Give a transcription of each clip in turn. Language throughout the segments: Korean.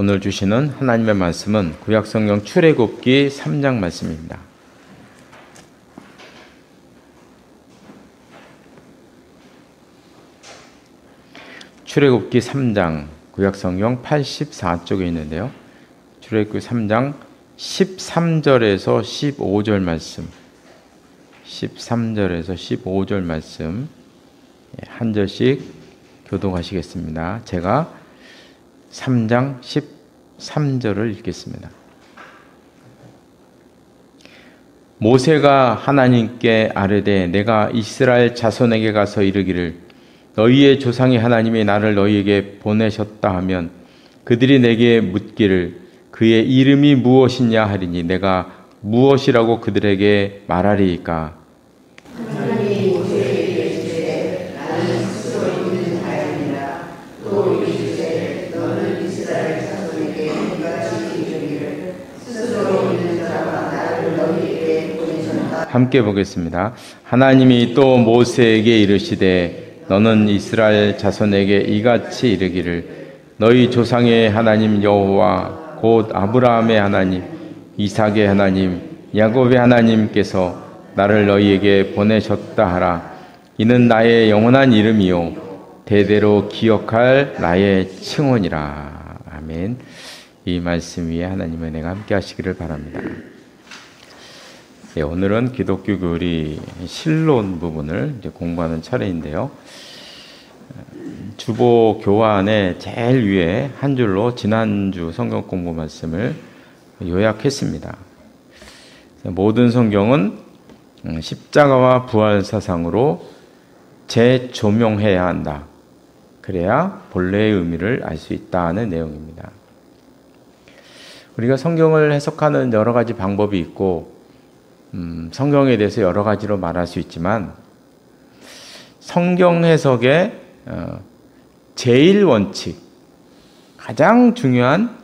오늘 주시는 하나님의 말씀은 구약성경 출애굽기 3장 말씀입니다. 출애굽기 3장 구약성경 84쪽에 있는데요. 출애굽기 3장 13절에서 15절 말씀, 13절에서 15절 말씀 한 절씩 교독하시겠습니다. 제가 3장 13절을 읽겠습니다. 모세가 하나님께 아뢰되 내가 이스라엘 자손에게 가서 이르기를 너희의 조상의 하나님이 나를 너희에게 보내셨다 하면 그들이 내게 묻기를 그의 이름이 무엇이냐 하리니 내가 무엇이라고 그들에게 말하리이까. 하나님이 모세에게 이르시되 나는 스스로 있는 자연이라. 또 이르시되 너는 이스라엘 자손에게 이같이 이르기를 스스로 있는 자가 나를 너희에게 보내셨다. 함께 보겠습니다. 하나님이 또 모세에게 이르시되 너는 이스라엘 자손에게 이같이 이르기를 너희 조상의 하나님 여호와 곧 아브라함의 하나님, 이삭의 하나님, 야곱의 하나님께서 나를 너희에게 보내셨다 하라. 이는 나의 영원한 이름이요 대대로 기억할 나의 칭언이라. 아멘. 이 말씀 위에 하나님의 은혜가 함께 하시기를 바랍니다. 네, 오늘은 기독교 교리 실론 부분을 이제 공부하는 차례인데요. 주보 교환의 제일 위에 한 줄로 지난주 성경 공부 말씀을 요약했습니다. 모든 성경은 십자가와 부활 사상으로 재조명해야 한다. 그래야 본래의 의미를 알 수 있다는 내용입니다. 우리가 성경을 해석하는 여러 가지 방법이 있고 성경에 대해서 여러 가지로 말할 수 있지만 성경 해석의 제일 원칙, 가장 중요한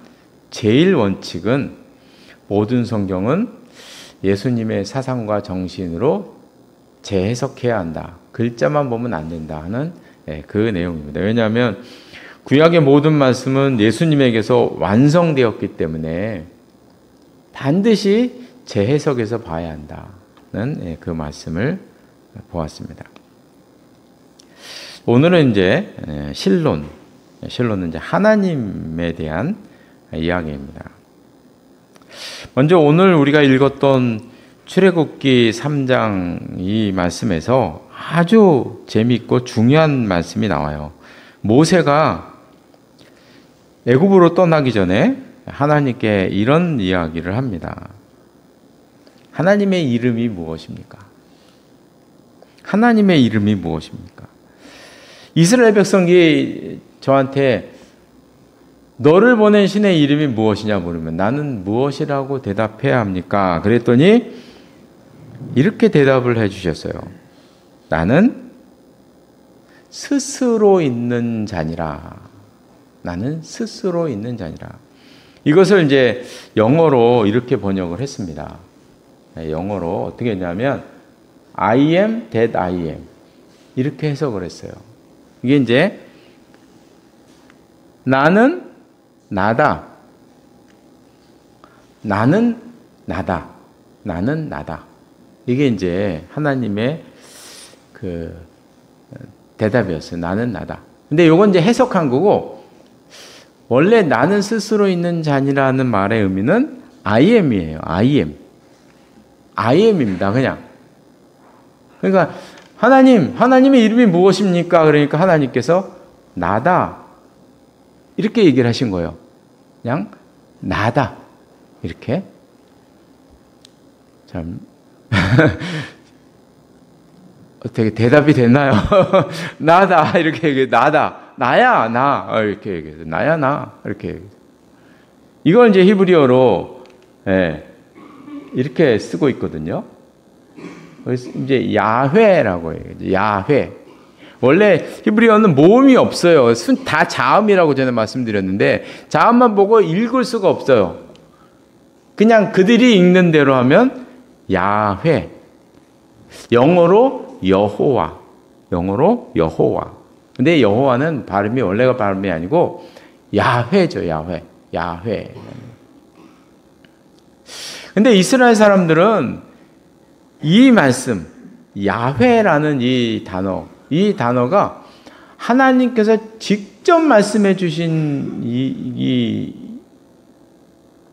제일 원칙은 모든 성경은 예수님의 사상과 정신으로 재해석해야 한다. 글자만 보면 안 된다 하는 그 내용입니다. 왜냐하면 구약의 모든 말씀은 예수님에게서 완성되었기 때문에 반드시 재해석해서 봐야 한다는 그 말씀을 보았습니다. 오늘은 이제 실론은 이제 하나님에 대한 이야기입니다. 먼저 오늘 우리가 읽었던 출애굽기 3장 이 말씀에서 아주 재미있고 중요한 말씀이 나와요. 모세가 애굽으로 떠나기 전에 하나님께 이런 이야기를 합니다. 하나님의 이름이 무엇입니까? 하나님의 이름이 무엇입니까? 이스라엘 백성이 저한테 너를 보낸 신의 이름이 무엇이냐 물으면 나는 무엇이라고 대답해야 합니까? 그랬더니 이렇게 대답을 해주셨어요. 나는 스스로 있는 자니라. 나는 스스로 있는 자니라. 이것을 이제 영어로 이렇게 번역을 했습니다. 영어로 어떻게 했냐면 I am that I am 이렇게 해석을 했어요. 이게 이제 나는 나다. 나는 나다. 나는 나다. 이게 이제 하나님의 그 대답이었어요. 나는 나다. 근데 이건 이제 해석한 거고 원래 나는 스스로 있는 자니라는 말의 의미는 I am이에요. I am. I am입니다. 그냥. 그러니까 하나님의 이름이 무엇입니까? 그러니까 하나님께서 나다. 이렇게 얘기를 하신 거예요. 그냥 나다. 이렇게. 참 어떻게 대답이 됐나요? 나다. 이렇게 얘기해. 나다. 나야, 나. 이렇게 얘기해서 나야, 나. 이렇게 얘기해서. 이걸 이제 히브리어로 이렇게 쓰고 있거든요. 그래서 이제 야훼라고 해요. 야훼. 원래 히브리어는 모음이 없어요. 다 자음이라고 전에 말씀드렸는데 자음만 보고 읽을 수가 없어요. 그냥 그들이 읽는 대로 하면 야훼. 영어로 여호와. 영어로 여호와. 근데 여호와는 발음이 원래가 발음이 아니고 야훼죠. 야훼. 야훼. 근데 이스라엘 사람들은 이 말씀, 야훼라는 이 단어가 하나님께서 직접 말씀해 주신 이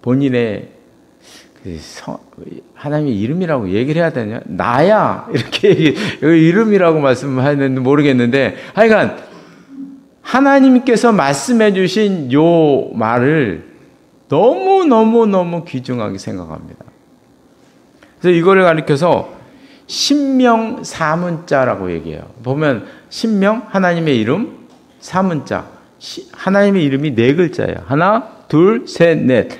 본인의 하나님의 이름이라고 얘기를 해야 되냐? 나야 이렇게 이름이라고 말씀하는지 모르겠는데 하여간 하나님께서 말씀해 주신 요 말을 너무 귀중하게 생각합니다. 그래서 이거를 가리켜서 신명 사문자라고 얘기해요. 보면 신명 하나님의 이름, 사문자 하나님의 이름이 네 글자예요. 하나, 둘, 셋, 넷.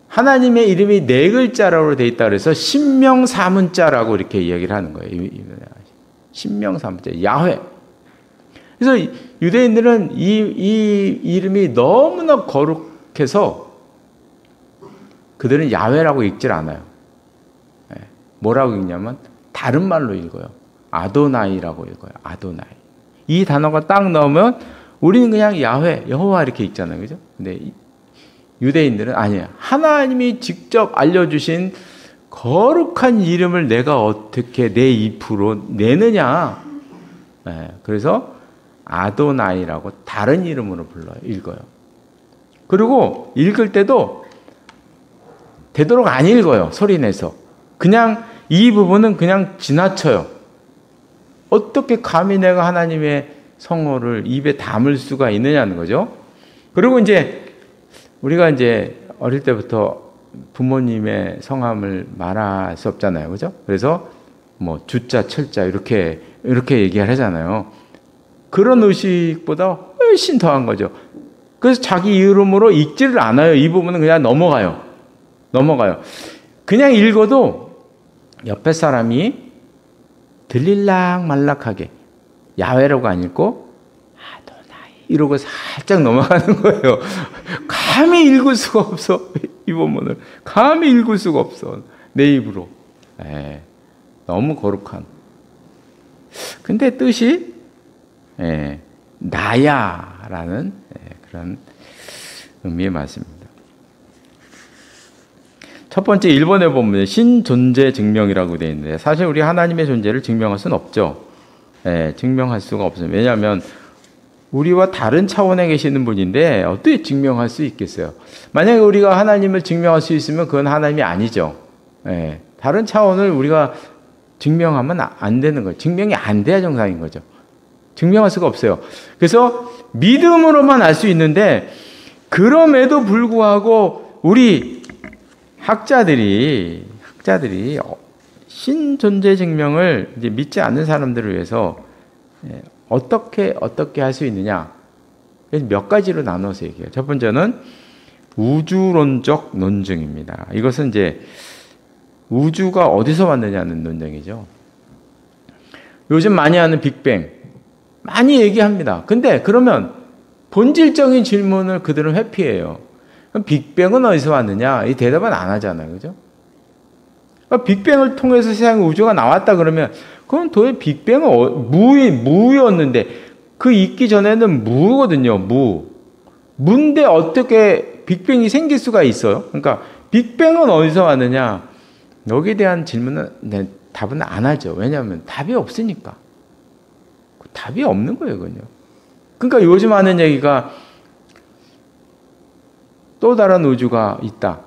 하나님의 이름이 네 글자라고 되어 있다 그래서 신명 사문자라고 이렇게 이야기를 하는 거예요. 신명 사문자 야훼. 그래서 유대인들은 이 이름이 너무나 거룩해서 그들은 야훼라고 읽질 않아요. 뭐라고 읽냐면 다른 말로 읽어요. 아도나이라고 읽어요. 아도나이. 이 단어가 딱 나오면 우리는 그냥 야훼, 여호와 이렇게 읽잖아요. 그죠? 근데 유대인들은 아니에요. 하나님이 직접 알려주신 거룩한 이름을 내가 어떻게 내 입으로 내느냐. 그래서 아도나이라고 다른 이름으로 읽어요. 그리고 읽을 때도 되도록 안 읽어요. 소리 내서. 그냥 이 부분은 그냥 지나쳐요. 어떻게 감히 내가 하나님의 성호를 입에 담을 수가 있느냐는 거죠. 그리고 이제 우리가 이제 어릴 때부터 부모님의 성함을 말할 수 없잖아요. 그죠? 그래서 뭐 주자, 철자 이렇게 얘기를 하잖아요. 그런 의식보다 훨씬 더한 거죠. 그래서 자기 이름으로 읽지를 않아요. 이 부분은 그냥 넘어가요. 그냥 읽어도 옆에 사람이 들릴락 말락하게 야훼라고 안 읽고 아도나이 이러고 살짝 넘어가는 거예요. 감히 읽을 수가 없어. 이 본문을 감히 읽을 수가 없어. 내 입으로. 너무 거룩한. 근데 뜻이 나야라는 그런 의미의 말씀입니다. 첫 번째 1번에 보면 신존재 증명이라고 되어 있는데 사실 우리 하나님의 존재를 증명할 수는 없죠. 증명할 수가 없어요. 왜냐하면 우리와 다른 차원에 계시는 분인데 어떻게 증명할 수 있겠어요? 만약에 우리가 하나님을 증명할 수 있으면 그건 하나님이 아니죠. 다른 차원을 우리가 증명하면 안 되는 거예요. 증명이 안 돼야 정상인 거죠. 증명할 수가 없어요. 그래서 믿음으로만 알 수 있는데 그럼에도 불구하고 우리 학자들이 신존재 증명을 이제 믿지 않는 사람들을 위해서 어떻게 할 수 있느냐? 그래서 몇 가지로 나눠서 얘기해요. 첫 번째는 우주론적 논증입니다. 이것은 이제 우주가 어디서 왔느냐는 논쟁이죠. 요즘 많이 하는 빅뱅 많이 얘기합니다. 근데 그러면 본질적인 질문을 그들은 회피해요. 그럼 빅뱅은 어디서 왔느냐? 이 대답은 안 하잖아요. 그죠? 그러니까 빅뱅을 통해서 세상에 우주가 나왔다 그러면 그럼 도대체 빅뱅은 무였는데 그 있기 전에는 무거든요. 무인데 어떻게 빅뱅이 생길 수가 있어요? 그러니까 빅뱅은 어디서 왔느냐? 여기에 대한 질문은 답은 안 하죠. 왜냐하면 답이 없으니까. 답이 없는 거예요. 그건요. 그러니까 요즘 하는 얘기가 또 다른 우주가 있다.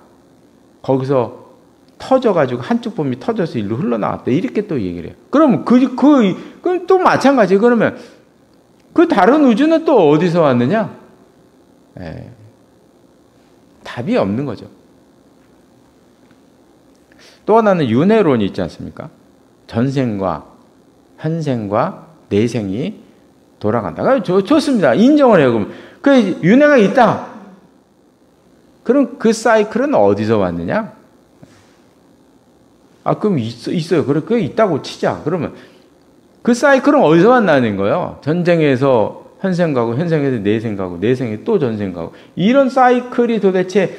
거기서 터져가지고 한쪽 봄이 터져서 일로 흘러나왔다. 이렇게 또 얘기를 해요. 그럼 그럼 또 마찬가지. 그러면 그 다른 우주는 또 어디서 왔느냐? 답이 없는 거죠. 또 하나는 윤회론이 있지 않습니까? 전생과 현생과 내생이 돌아간다. 좋습니다. 인정을 해요. 그럼 그 윤회가 있다. 그럼 그 사이클은 어디서 왔느냐? 그럼 있어요. 그게 있다고 치자. 그러면 그 사이클은 어디서 왔나는 거예요? 전생에서 현생 가고, 현생에서 내생 가고, 내생에 또 전생 가고. 이런 사이클이 도대체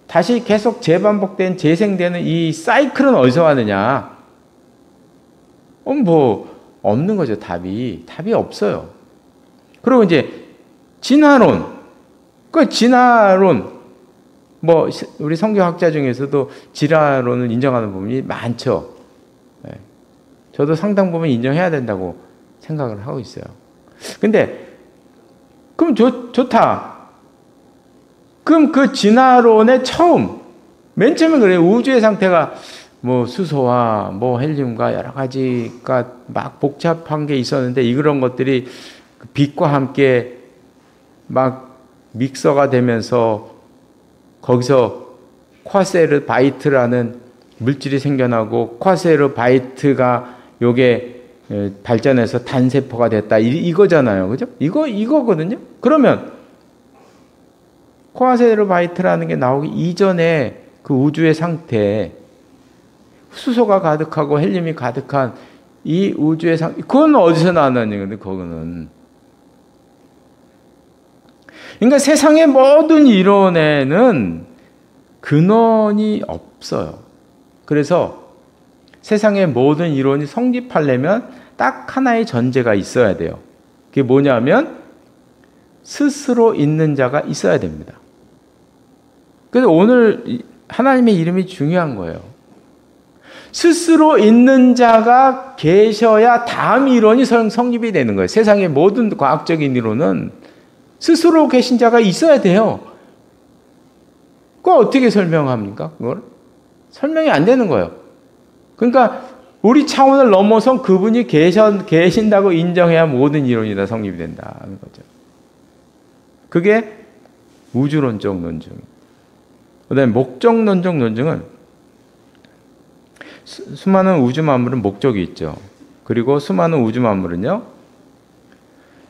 다시 계속 재반복된, 재생되는 이 사이클은 어디서 왔느냐? 없는 거죠, 답이. 답이 없어요. 그리고 이제 진화론. 그 진화론. 뭐 우리 성경학자 중에서도 진화론을 인정하는 부분이 많죠. 예. 저도 상당 부분 인정해야 된다고 생각을 하고 있어요. 근데 그럼 좋다. 그럼 그 진화론의 맨 처음에 그래요. 우주의 상태가 뭐 수소와 뭐 헬륨과 여러 가지가 막 복잡한 게 있었는데 이런 것들이 빛과 함께 막 믹서가 되면서 거기서 쿼세르바이트라는 물질이 생겨나고 쿼세르바이트가 요게 발전해서 단세포가 됐다 이거잖아요. 그죠? 이거거든요. 그러면 쿼세르바이트라는 게 나오기 이전에 그 우주의 상태, 수소가 가득하고 헬륨이 가득한 이 우주의 상태, 그건 어디서 나왔느냐? 근데 그거는 그러니까 세상의 모든 이론에는 근원이 없어요. 그래서 세상의 모든 이론이 성립하려면 딱 하나의 전제가 있어야 돼요. 그게 뭐냐면 스스로 있는 자가 있어야 됩니다. 그래서 오늘 하나님의 이름이 중요한 거예요. 스스로 있는 자가 계셔야 다음 이론이 성립이 되는 거예요. 세상의 모든 과학적인 이론은 스스로 계신 자가 있어야 돼요. 그걸 어떻게 설명합니까? 그걸? 설명이 안 되는 거예요. 그러니까 우리 차원을 넘어선 그분이 계신다고 인정해야 모든 이론이 다 성립이 된다는 거죠. 그게 우주론적 논증입니다. 그 다음에 목적론적 논증은 수많은 우주 만물은 목적이 있죠. 그리고 수많은 우주 만물은요,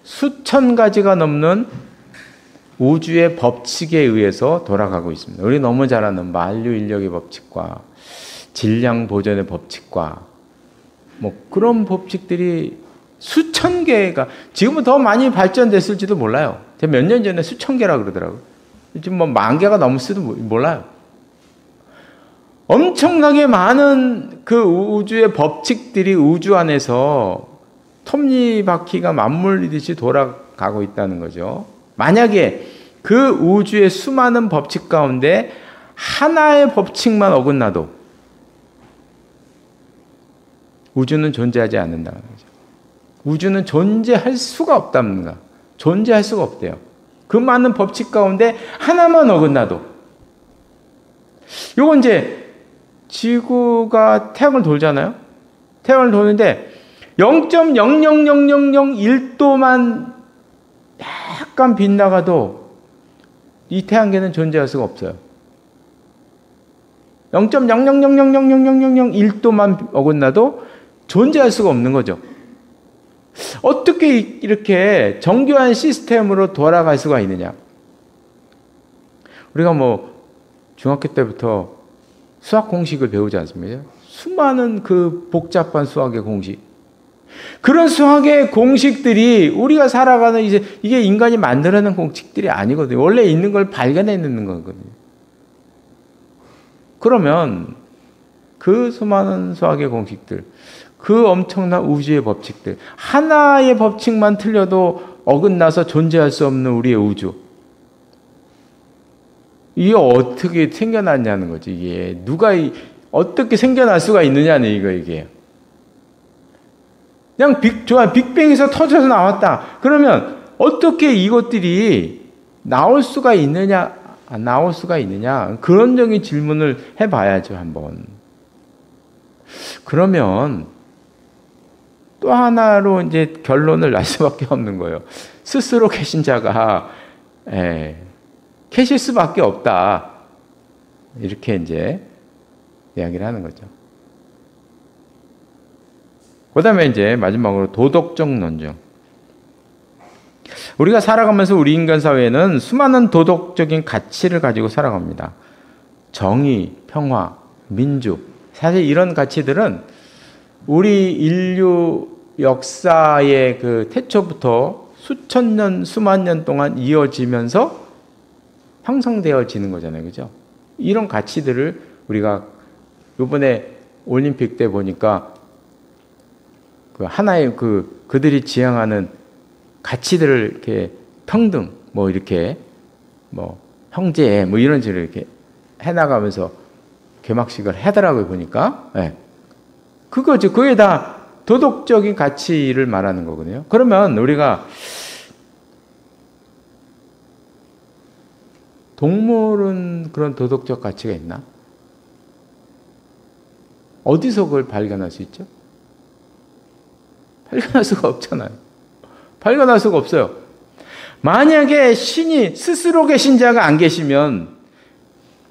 수천 가지가 넘는 우주의 법칙에 의해서 돌아가고 있습니다. 우리 너무 잘 아는 만류 인력의 법칙과 질량 보존의 법칙과 뭐 그런 법칙들이 수천 개가 지금은 더 많이 발전됐을지도 몰라요. 제가 몇 년 전에 수천 개라 그러더라고요. 지금 뭐 만 개가 넘을지도 몰라요. 엄청나게 많은 그 우주의 법칙들이 우주 안에서 톱니바퀴가 맞물리듯이 돌아가고 있다는 거죠. 만약에 그 우주의 수많은 법칙 가운데 하나의 법칙만 어긋나도 우주는 존재하지 않는다는 거죠. 우주는 존재할 수가 없답니다. 존재할 수가 없대요. 그 많은 법칙 가운데 하나만 어긋나도. 요건 이제 지구가 태양을 돌잖아요. 태양을 도는데 0.00001도만 약간 빗나가도 이 태양계는 존재할 수가 없어요. 0.000000001도만 어긋나도 존재할 수가 없는 거죠. 어떻게 이렇게 정교한 시스템으로 돌아갈 수가 있느냐? 우리가 뭐 중학교 때부터 수학 공식을 배우지 않습니까? 수많은 그 복잡한 수학의 공식. 그런 수학의 공식들이 우리가 살아가는 이게 인간이 만들어낸 공식들이 아니거든요. 원래 있는 걸 발견해내는 거거든요. 그러면 그 수많은 수학의 공식들, 그 엄청난 우주의 법칙들, 하나의 법칙만 틀려도 어긋나서 존재할 수 없는 우리의 우주. 이게 어떻게 생겨났냐는 거지, 이게. 어떻게 생겨날 수가 있느냐는 이게. 그냥 빅뱅에서 터져서 나왔다. 그러면 어떻게 이것들이 나올 수가 있느냐, 안 나올 수가 있느냐. 그런적인 질문을 해봐야죠, 한번. 그러면 또 하나로 이제 결론을 날 수밖에 없는 거예요. 스스로 계신 자가, 계실 수밖에 없다. 이렇게 이제 이야기를 하는 거죠. 그 다음에 이제 마지막으로 도덕적 논증. 우리가 살아가면서 우리 인간 사회는 수많은 도덕적인 가치를 가지고 살아갑니다. 정의, 평화, 민주. 사실 이런 가치들은 우리 인류 역사의 그 태초부터 수천 년, 수만 년 동안 이어지면서 형성되어지는 거잖아요. 그죠? 이런 가치들을 우리가 이번에 올림픽 때 보니까 그 하나의 그들이 지향하는 가치들을 이렇게 평등, 뭐 이렇게 뭐 형제, 뭐 이런 식으로 이렇게 해나가면서 개막식을 하더라고요, 보니까. 네. 그거죠. 그게 다 도덕적인 가치를 말하는 거거든요. 그러면 우리가 동물은 그런 도덕적 가치가 있나? 어디서 그걸 발견할 수 있죠? 발견할 수가 없잖아요. 발견할 수가 없어요. 만약에 신이 스스로 계신 자가 안 계시면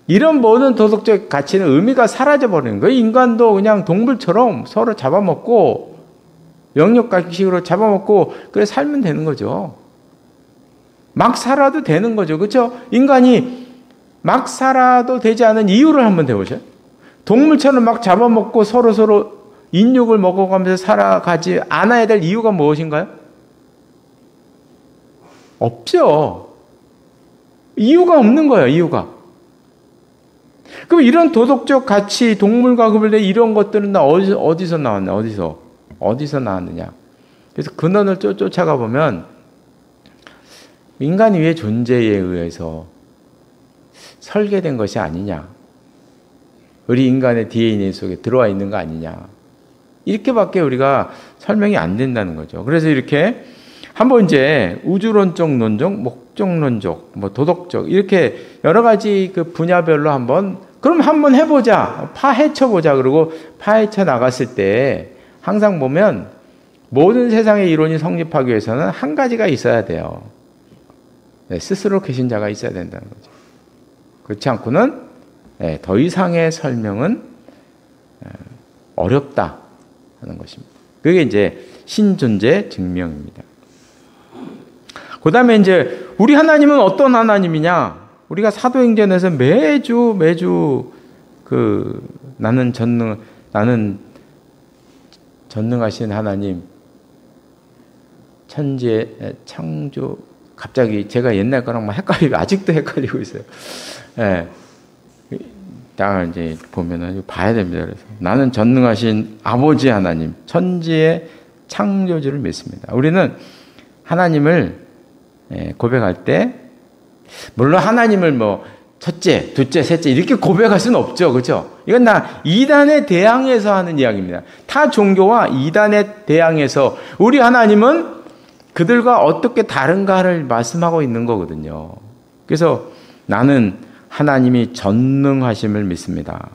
이런 모든 도덕적 가치는 의미가 사라져버리는 거예요. 인간도 그냥 동물처럼 서로 잡아먹고 영역가식으로 잡아먹고 그래 살면 되는 거죠. 막 살아도 되는 거죠. 그렇죠? 인간이 막 살아도 되지 않은 이유를 한번 대보세요. 동물처럼 막 잡아먹고 서로 인육을 먹어가면서 살아가지 않아야 될 이유가 무엇인가요? 없죠. 이유가 없는 거예요. 이유가. 그럼 이런 도덕적 가치, 동물과 구별된 이런 것들은 어디서 나왔냐? 어디서 나왔느냐? 그래서 근원을 쫓아가 보면 인간 위의 존재에 의해서 설계된 것이 아니냐? 우리 인간의 DNA 속에 들어와 있는 거 아니냐? 이렇게밖에 우리가 설명이 안 된다는 거죠. 그래서 이렇게 한번 이제 우주론적 논적, 목적론적, 도덕적 이렇게 여러 가지 그 분야별로 한번 해보자, 파헤쳐보자. 그러고 파헤쳐 나갔을 때 항상 보면 모든 세상의 이론이 성립하기 위해서는 한 가지가 있어야 돼요. 네, 스스로 계신 자가 있어야 된다는 거죠. 그렇지 않고는 더 이상의 설명은 어렵다 하는 것입니다. 그게 이제 신존재 증명입니다. 그 다음에 이제 우리 하나님은 어떤 하나님이냐? 우리가 사도행전에서 매주 나는 전능하신 하나님, 천지의 창조, 갑자기 제가 옛날 거랑 아직도 헷갈리고 있어요. 예. 다 이제 보면은 봐야 됩니다. 그래서 나는 전능하신 아버지 하나님, 천지의 창조주를 믿습니다. 우리는 하나님을 고백할 때, 물론 하나님을 첫째, 둘째, 셋째 이렇게 고백할 수는 없죠. 그렇죠? 이건 다 이단에 대항해서 하는 이야기입니다. 타 종교와 이단에 대항해서 우리 하나님은 그들과 어떻게 다른가를 말씀하고 있는 거거든요. 그래서 나는 하나님이 전능하심을 믿습니다.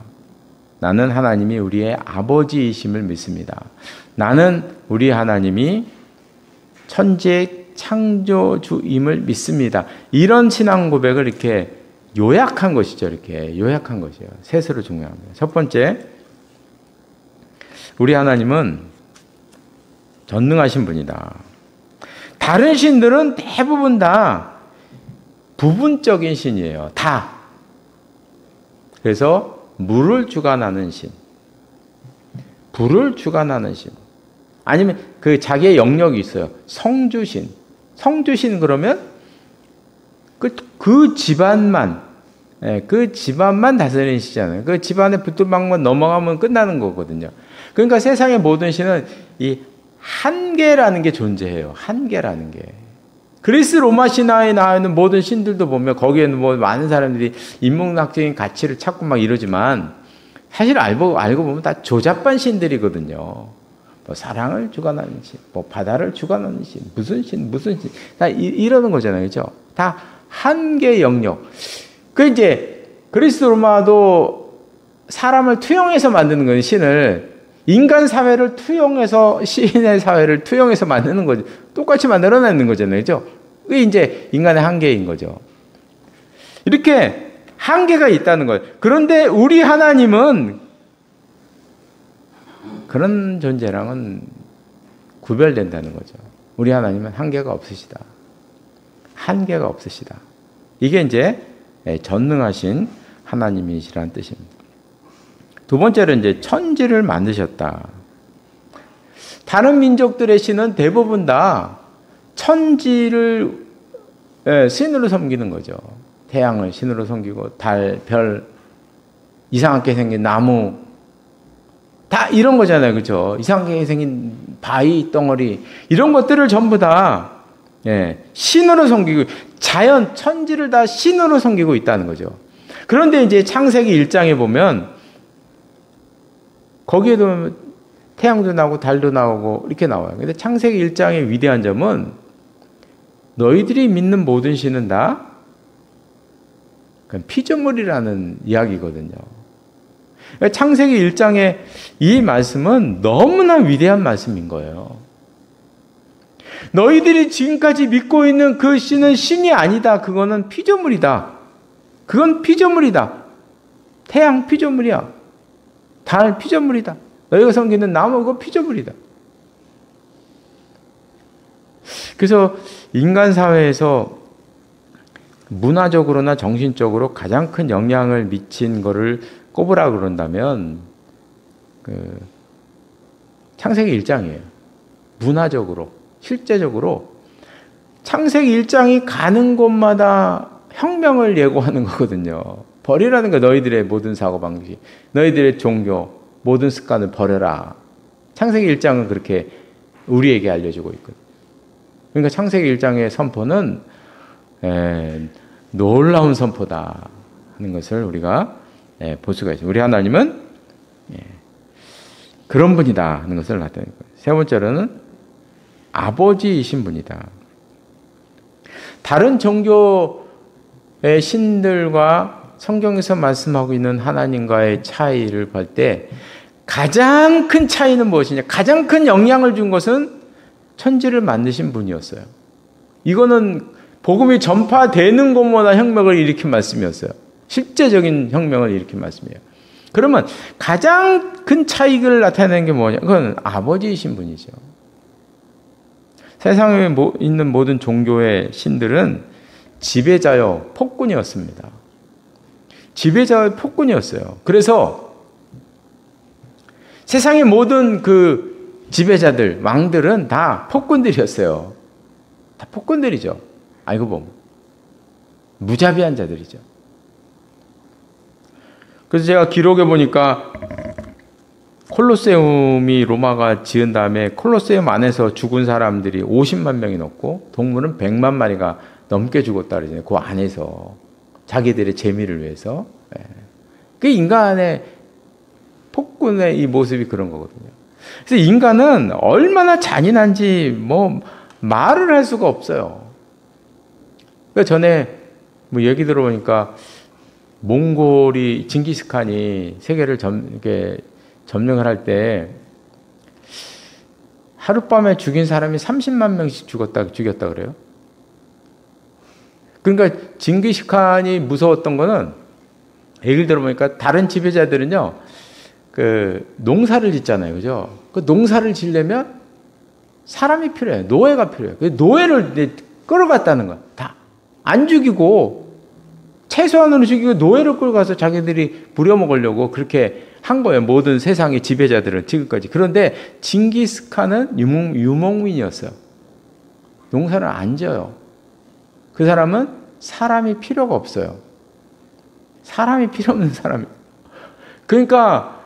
나는 하나님이 우리의 아버지이심을 믿습니다. 나는 우리 하나님이 천지의 창조주임을 믿습니다. 이런 신앙 고백을 이렇게 요약한 것이죠. 이렇게 요약한 것이에요. 셋으로 중요합니다. 첫 번째, 우리 하나님은 전능하신 분이다. 다른 신들은 대부분 다 부분적인 신이에요. 다. 그래서 물을 주관하는 신, 불을 주관하는 신, 아니면 그 자기의 영역이 있어요. 성주신. 성주신 그러면 그 집안만 다스리는 신이잖아요. 그 집안의 붙들방만 넘어가면 끝나는 거거든요. 그러니까 세상의 모든 신은 이 한계라는 게 존재해요. 한계라는 게. 그리스 로마 신화에 나와 있는 모든 신들도 보면 거기에는 많은 사람들이 인문학적인 가치를 찾고 막 이러지만 사실 알고 보면 다 조잡한 신들이거든요. 사랑을 주관하는 신, 바다를 주관하는 신, 무슨 신, 다 이러는 거잖아요. 그죠? 다 한계 영역. 이제 그리스 로마도 사람을 투영해서 만드는 거예요. 신을. 인간 사회를 투영해서 신의 사회를 투영해서 만드는 거죠. 똑같이 만들어내는 거잖아요. 그죠? 그게 이제 인간의 한계인 거죠. 이렇게 한계가 있다는 거예요. 그런데 우리 하나님은 그런 존재랑은 구별된다는 거죠. 우리 하나님은 한계가 없으시다. 한계가 없으시다. 이게 이제 전능하신 하나님이시라는 뜻입니다. 두 번째로 이제 천지를 만드셨다. 다른 민족들의 신은 대부분 다 천지를 신으로 섬기는 거죠. 태양을 신으로 섬기고 달, 별, 이상하게 생긴 나무 다 이런 거잖아요. 그렇죠? 이상하게 생긴 바위, 덩어리 이런 것들을 전부 다 신으로 섬기고 자연, 천지를 다 신으로 섬기고 있다는 거죠. 그런데 이제 창세기 1장에 보면 거기에도 태양도 나오고 달도 나오고 이렇게 나와요. 근데 창세기 1장의 위대한 점은 너희들이 믿는 모든 신은 다 피조물이라는 이야기거든요. 창세기 1장의 이 말씀은 너무나 위대한 말씀인 거예요. 너희들이 지금까지 믿고 있는 그 신은 신이 아니다. 그거는 피조물이다. 그건 피조물이다. 태양 피조물이야. 달 피조물이다. 너희가 섬기는 나무 그거 피조물이다. 그래서 인간 사회에서 문화적으로나 정신적으로 가장 큰 영향을 미친 거를 꼽으라 그런다면 창세기 1장이에요. 문화적으로, 실제적으로 창세기 1장이 가는 곳마다 혁명을 예고하는 거거든요. 버리라는 거 너희들의 모든 사고방식, 너희들의 종교, 모든 습관을 버려라. 창세기 1장은 그렇게 우리에게 알려주고 있거든요. 그러니까 창세기 1장의 선포는 놀라운 선포다 하는 것을 우리가 볼 수가 있어요. 우리 하나님은 그런 분이다 하는 것을 나타내는 거예요. 세 번째로는 아버지이신 분이다. 다른 종교의 신들과 성경에서 말씀하고 있는 하나님과의 차이를 볼 때 가장 큰 차이는 무엇이냐? 가장 큰 영향을 준 것은 천지를 만드신 분이었어요. 이거는 복음이 전파되는 것마다 혁명을 일으킨 말씀이었어요. 실제적인 혁명을 일으킨 말씀이에요. 그러면 가장 큰 차이를 나타내는 게 뭐냐? 그건 아버지이신 분이죠. 세상에 있는 모든 종교의 신들은 지배자요, 폭군이었습니다. 지배자의 폭군이었어요. 그래서 세상의 모든 그 지배자들, 왕들은 다 폭군들이었어요. 다 폭군들이죠. 알고 보면. 무자비한 자들이죠. 그래서 제가 기록해 보니까 콜로세움이 로마가 지은 다음에 콜로세움 안에서 죽은 사람들이 50만 명이 넘고 동물은 100만 마리가 넘게 죽었다 그러잖아요. 그 안에서 자기들의 재미를 위해서. 그 인간의 폭군의 이 모습이 그런 거거든요. 그래서 인간은 얼마나 잔인한지 뭐 말을 할 수가 없어요. 그러니까 전에 뭐 얘기 들어보니까 몽골이 징기스칸이 세계를 점령을 할 때 하룻밤에 죽인 사람이 30만 명씩 죽였다 그래요. 그러니까 징기스칸이 무서웠던 거는 얘기를 들어보니까 다른 지배자들은요, 그 농사를 짓잖아요, 그죠? 그 농사를 지려면 사람이 필요해요. 노예가 필요해요. 그 노예를 끌어갔다는 거야. 다 안 죽이고 최소한으로 죽이고 노예를 끌어가서 자기들이 부려먹으려고 그렇게 한 거예요. 모든 세상의 지배자들은 지금까지. 그런데 징기스칸은 유목민이었어요. 농사를 안 지어요. 그 사람은 사람이 필요가 없어요. 사람이 필요 없는 사람이에요. 그러니까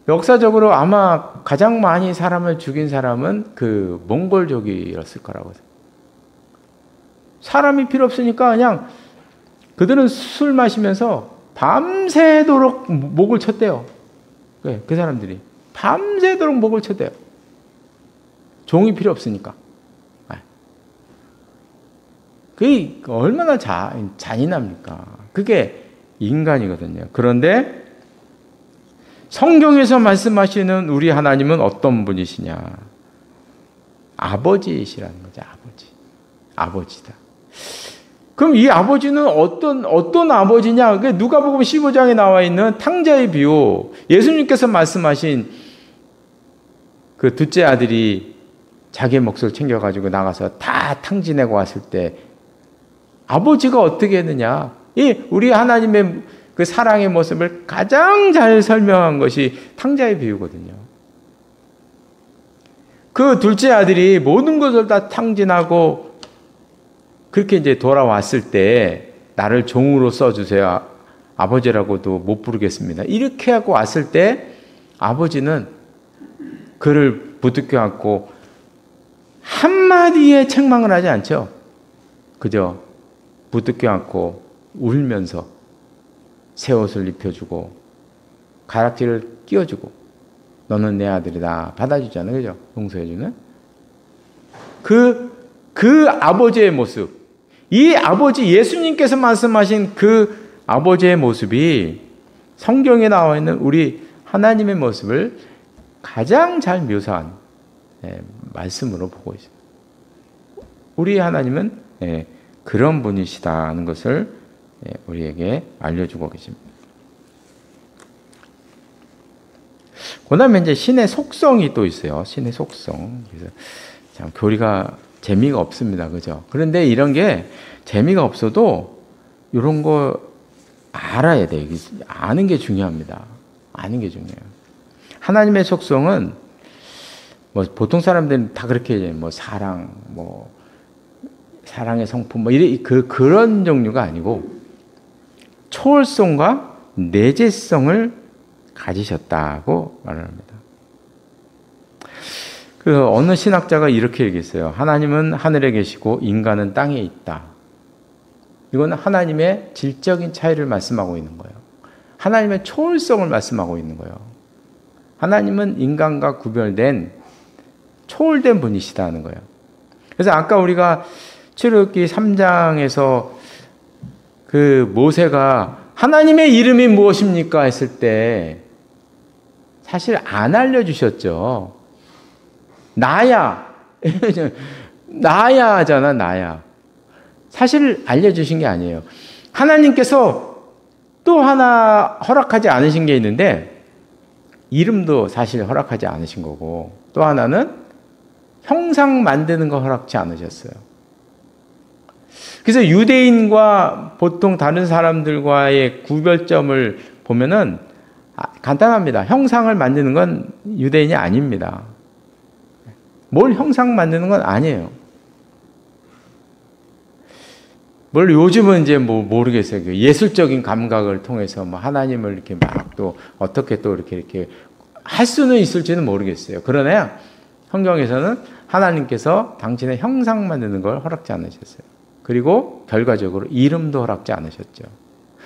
역사적으로 아마 가장 많이 사람을 죽인 사람은 그 몽골족이었을 거라고 생각해요. 사람이 필요 없으니까 그냥 그들은 술 마시면서 밤새도록 목을 쳤대요. 그 사람들이 밤새도록 목을 쳤대요. 종이 필요 없으니까. 그게 얼마나 잔인합니까? 그게 인간이거든요. 그런데 성경에서 말씀하시는 우리 하나님은 어떤 분이시냐? 아버지이시라는 거죠. 아버지다. 그럼 이 아버지는 어떤 아버지냐? 누가복음 15장에 나와 있는 탕자의 비유, 예수님께서 말씀하신 그 둘째 아들이 자기의 몫을 챙겨가지고 나가서 다 탕진하고 왔을 때 아버지가 어떻게 했느냐? 우리 하나님의 그 사랑의 모습을 가장 잘 설명한 것이 탕자의 비유거든요. 그 둘째 아들이 모든 것을 다 탕진하고 그렇게 이제 돌아왔을 때 나를 종으로 써주세요. 아버지라고도 못 부르겠습니다. 이렇게 하고 왔을 때 아버지는 그를 부둥켜 안고 한마디의 책망을 하지 않죠. 그죠? 부둥켜 안고 울면서 새 옷을 입혀주고 가락지를 끼워주고 너는 내 아들이다 받아주잖아요. 그죠? 용서해주는 그 아버지의 모습, 이 아버지 예수님께서 말씀하신 그 아버지의 모습이 성경에 나와 있는 우리 하나님의 모습을 가장 잘 묘사한 말씀으로 보고 있습니다. 우리 하나님은 그런 분이시다는 것을 우리에게 알려주고 계십니다. 그 다음에 이제 신의 속성이 또 있어요. 신의 속성. 그래서 참 교리가 재미가 없습니다. 그죠? 그런데 이런 게 재미가 없어도 이런 거 알아야 돼요. 아는 게 중요합니다. 아는 게 중요해요. 하나님의 속성은 뭐 보통 사람들은 다 그렇게 뭐 사랑, 뭐 사랑의 성품, 뭐 그런 종류가 아니고 초월성과 내재성을 가지셨다고 말을 합니다. 그 어느 신학자가 이렇게 얘기했어요. 하나님은 하늘에 계시고 인간은 땅에 있다. 이거는 하나님의 질적인 차이를 말씀하고 있는 거예요. 하나님의 초월성을 말씀하고 있는 거예요. 하나님은 인간과 구별된 초월된 분이시다는 거예요. 그래서 아까 우리가 출애굽기 3장에서 그 모세가 하나님의 이름이 무엇입니까? 했을 때 사실 안 알려주셨죠. 나야. 나야 하잖아, 나야. 사실 알려주신 게 아니에요. 하나님께서 또 하나 허락하지 않으신 게 있는데 이름도 사실 허락하지 않으신 거고 또 하나는 형상 만드는 거 허락지 않으셨어요. 그래서 유대인과 보통 다른 사람들과의 구별점을 보면은 간단합니다. 형상을 만드는 건 유대인이 아닙니다. 뭘 형상 만드는 건 아니에요. 뭘 요즘은 이제 뭐 모르겠어요. 예술적인 감각을 통해서 뭐 하나님을 이렇게 막 또 어떻게 또 이렇게 할 수는 있을지는 모르겠어요. 그러나 성경에서는 하나님께서 당신의 형상 만드는 걸 허락지 않으셨어요. 그리고 결과적으로 이름도 허락지 않으셨죠.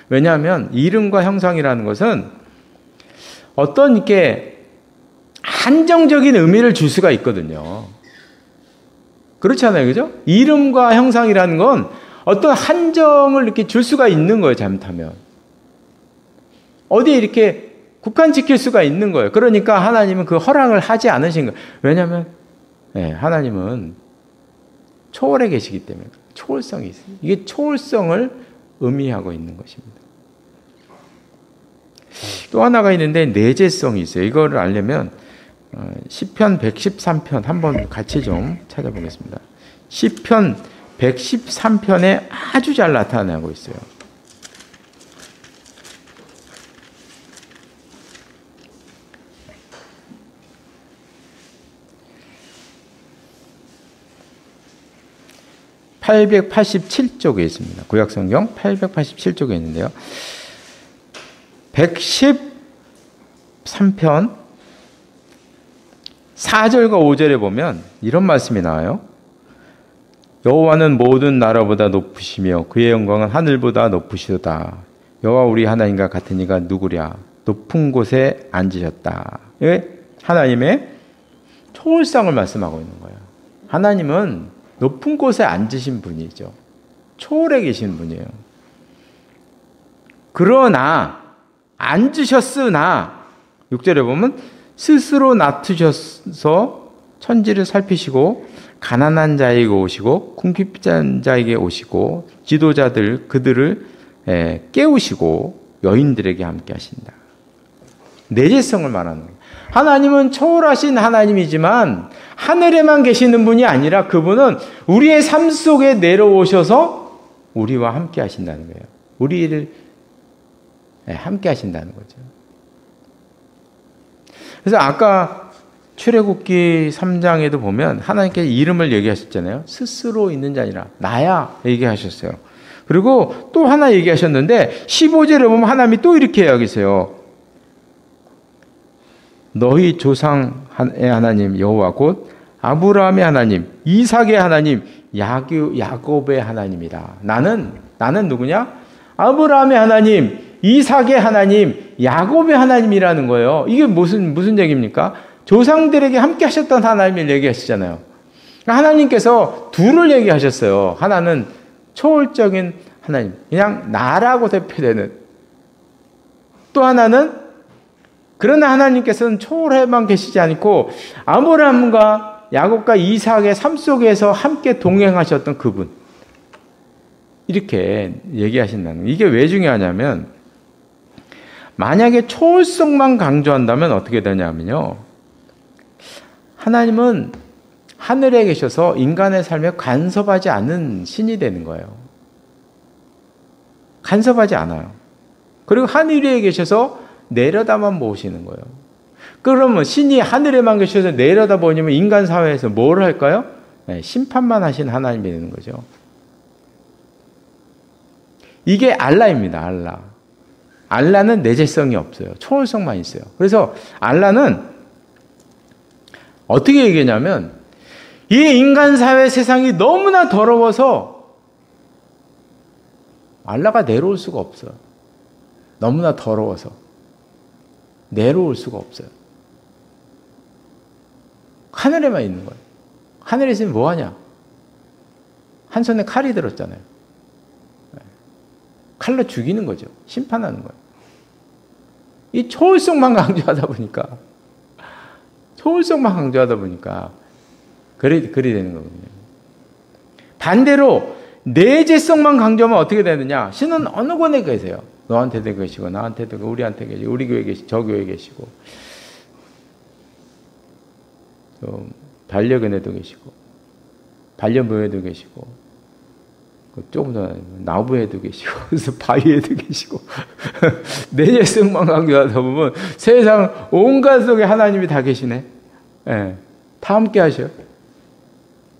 왜냐하면 이름과 형상이라는 것은 어떤 이렇게 한정적인 의미를 줄 수가 있거든요. 그렇잖아요. 그죠? 이름과 형상이라는 건 어떤 한정을 이렇게 줄 수가 있는 거예요. 잘못하면. 어디에 이렇게 국한시킬 수가 있는 거예요. 그러니까 하나님은 그 허락을 하지 않으신 거예요. 왜냐하면 하나님은 초월해 계시기 때문에 초월성이 있어요. 이게 초월성을 의미하고 있는 것입니다. 또 하나가 있는데 내재성이 있어요. 이거를 알려면 시편 113편 한번 같이 좀 찾아보겠습니다. 시편 113편에 아주 잘 나타나고 있어요. (887쪽에) 있습니다. 구약성경 887쪽에 있는데요. 113편 4절과 5절에 보면 이런 말씀이 나와요. 여호와는 모든 나라보다 높으시며 그의 영광은 하늘보다 높으시도다. 여호와 우리 하나님과 같은 이가 누구랴. 높은 곳에 앉으셨다. 하나님의 초월성을 말씀하고 있는 거예요. 하나님은 높은 곳에 앉으신 분이죠. 초월해 계신 분이에요. 그러나 앉으셨으나 6절에 보면 스스로 낮추셔서 천지를 살피시고 가난한 자에게 오시고 궁핍한 자에게 오시고 지도자들 그들을 깨우시고 여인들에게 함께 하신다. 내재성을 말하는 거예요. 하나님은 초월하신 하나님이지만 하늘에만 계시는 분이 아니라 그분은 우리의 삶 속에 내려오셔서 우리와 함께 하신다는 거예요. 우리를 함께 하신다는 거죠. 그래서 아까 출애굽기 3장에도 보면 하나님께서 이름을 얘기하셨잖아요. 스스로 있는 자 아니라 나야 얘기하셨어요. 그리고 또 하나 얘기하셨는데 15절에 보면 하나님이 또 이렇게 이야기하세요. 너희 조상의 하나님 여호와 곧 아브라함의 하나님, 이삭의 하나님, 야곱의 하나님이다. 나는 누구냐? 아브라함의 하나님, 이삭의 하나님, 야곱의 하나님이라는 거예요. 이게 무슨 얘기입니까? 조상들에게 함께 하셨던 하나님을 얘기하시잖아요. 하나님께서 둘을 얘기하셨어요. 하나는 초월적인 하나님, 그냥 나라고 대표되는. 또 하나는 그러나 하나님께서는 초월해만 계시지 않고 아브라함과 야곱과 이삭의 삶 속에서 함께 동행하셨던 그분. 이렇게 얘기하신다는 거예요. 이게 왜 중요하냐면 만약에 초월성만 강조한다면 어떻게 되냐면요. 하나님은 하늘에 계셔서 인간의 삶에 간섭하지 않는 신이 되는 거예요. 간섭하지 않아요. 그리고 하늘에 계셔서 내려다만 보시는 거예요. 그러면 신이 하늘에만 계셔서 내려다보면 인간 사회에서 뭘 할까요? 네, 심판만 하신 하나님이 되는 거죠. 이게 알라입니다. 알라. 알라는 내재성이 없어요. 초월성만 있어요. 그래서 알라는 어떻게 얘기하냐면 이 인간 사회 세상이 너무나 더러워서 알라가 내려올 수가 없어요. 너무나 더러워서 내려올 수가 없어요. 하늘에만 있는 거예요. 하늘에 있으면 뭐하냐? 한 손에 칼이 들었잖아요. 칼로 죽이는 거죠. 심판하는 거예요. 이 초월성만 강조하다 보니까 그리 되는 거거든요. 반대로 내재성만 강조하면 어떻게 되느냐? 신은 어느 곳에 계세요? 너한테도 계시고 나한테도 계시고 우리한테 계시고 우리 교회에 계시고 저 교회에 계시고 또 반려견에도 계시고 반려묘에도 계시고 조금 더 나무에도 계시고 그래서 바위에도 계시고 내재성만 강조하다 보면 세상 온갖 속에 하나님이 다 계시네. 예, 다 함께 하셔.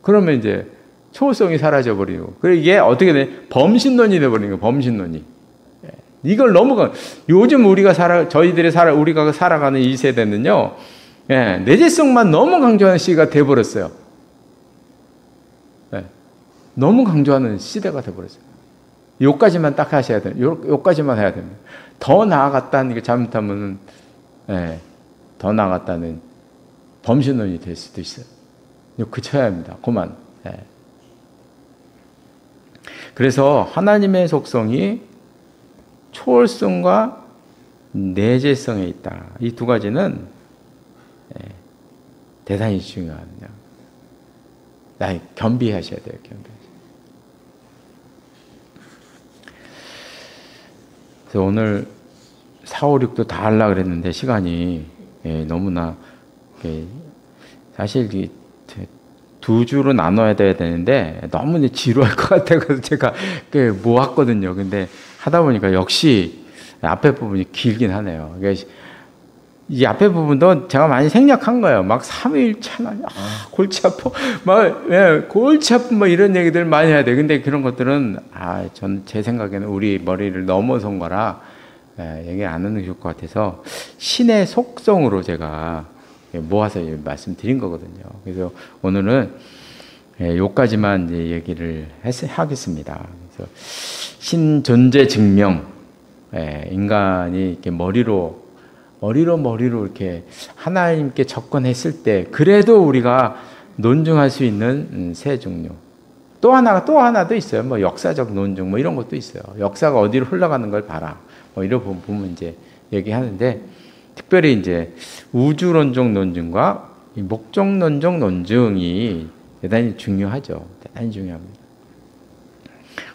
그러면 이제 초월성이 사라져 버리고 그리고 이게 어떻게 돼? 범신론이 돼 버리는 거예요. 범신론이. 예, 이걸 너무 요즘 우리가 우리가 살아가는 이 세대는요. 예, 내재성만 너무 강조하는 시대가 돼 버렸어요. 예, 너무 강조하는 시대가 돼 버렸어요. 요까지만 딱 하셔야 돼요. 요까지만 해야 됩니다. 더 나아갔다는 게 잘못하면 예, 더 나아갔다는 범신론이 될 수도 있어요. 그쳐야 합니다. 그만. 예. 그래서 하나님의 속성이 초월성과 내재성에 있다. 이 두 가지는 대단히 중요합니다. 겸비하셔야 돼요. 그래서 오늘 4, 5, 6도 다 하려고 그랬는데 시간이 너무나 사실 두 주로 나눠야 되는데 너무 지루할 것 같아서 제가 모았거든요. 근데 하다 보니까 역시 앞에 부분이 길긴 하네요. 이 앞에 부분도 제가 많이 생략한 거예요. 막 3일차나 골치 아파, 골치 아픈 이런 얘기들 많이 해야 돼. 근데 그런 것들은 전 제 생각에는 우리 머리를 넘어선 거라 얘기 안 하는 게 좋을 것 같아서 신의 속성으로 제가 모아서 말씀드린 거거든요. 그래서 오늘은 요까지만 이제 얘기를 하겠습니다. 그래서 신 존재 증명, 인간이 이렇게 머리로 이렇게 하나님께 접근했을 때 그래도 우리가 논증할 수 있는 세 종류. 또 하나도 있어요. 역사적 논증 이런 것도 있어요. 역사가 어디로 흘러가는 걸 봐라. 이런 보면 이제 얘기하는데 특별히 이제 우주론적 논증과 목적론적 논증이 대단히 중요하죠. 대단히 중요합니다.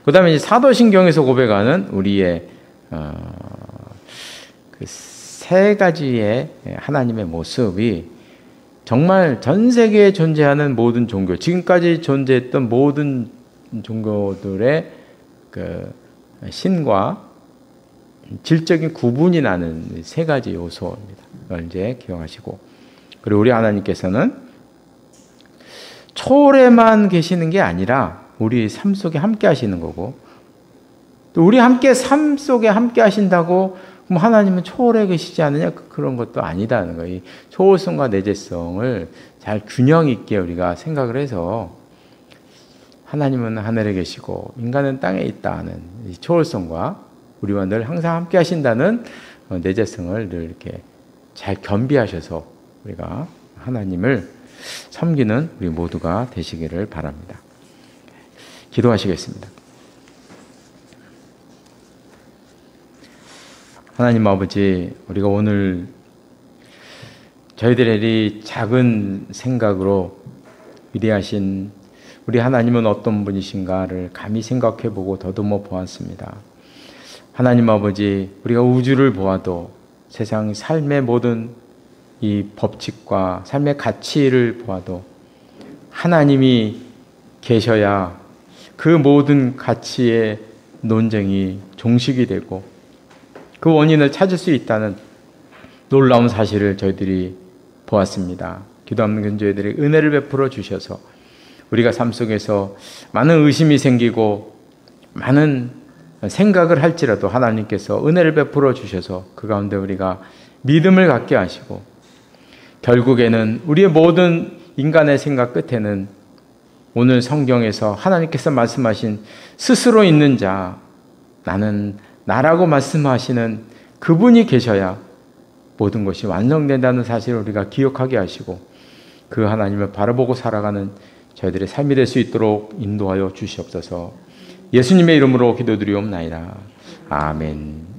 그 다음에 이제 사도신경에서 고백하는 우리의 그 세 가지의 하나님의 모습이 정말 전 세계에 존재하는 모든 종교, 지금까지 존재했던 모든 종교들의 그 신과 질적인 구분이 나는 세 가지 요소입니다. 이걸 이제 기억하시고, 그리고 우리 하나님께서는 초월에만 계시는 게 아니라 우리 삶 속에 함께 하시는 거고, 또 우리 삶 속에 함께 하신다고 그럼 하나님은 초월해 계시지 않느냐? 그런 것도 아니다는 거예요. 이 초월성과 내재성을 잘 균형 있게 우리가 생각을 해서 하나님은 하늘에 계시고 인간은 땅에 있다는 이 초월성과 우리와 늘 항상 함께 하신다는 내재성을 늘 이렇게 잘 겸비하셔서 우리가 하나님을 섬기는 우리 모두가 되시기를 바랍니다. 기도하시겠습니다. 하나님 아버지, 우리가 오늘 저희들의 작은 생각으로 위대하신 우리 하나님은 어떤 분이신가를 감히 생각해보고 더듬어 보았습니다. 하나님 아버지, 우리가 우주를 보아도 세상 삶의 모든 이 법칙과 삶의 가치를 보아도 하나님이 계셔야 그 모든 가치의 논쟁이 종식이 되고 그 원인을 찾을 수 있다는 놀라운 사실을 저희들이 보았습니다. 기도 없는 저희들이 은혜를 베풀어 주셔서 우리가 삶 속에서 많은 의심이 생기고 많은 생각을 할지라도 하나님께서 은혜를 베풀어 주셔서 그 가운데 우리가 믿음을 갖게 하시고 결국에는 우리의 모든 인간의 생각 끝에는 오늘 성경에서 하나님께서 말씀하신 스스로 있는 자, 나는 나라고 말씀하시는 그분이 계셔야 모든 것이 완성된다는 사실을 우리가 기억하게 하시고 그 하나님을 바라보고 살아가는 저희들의 삶이 될 수 있도록 인도하여 주시옵소서. 예수님의 이름으로 기도드리옵나이다. 아멘.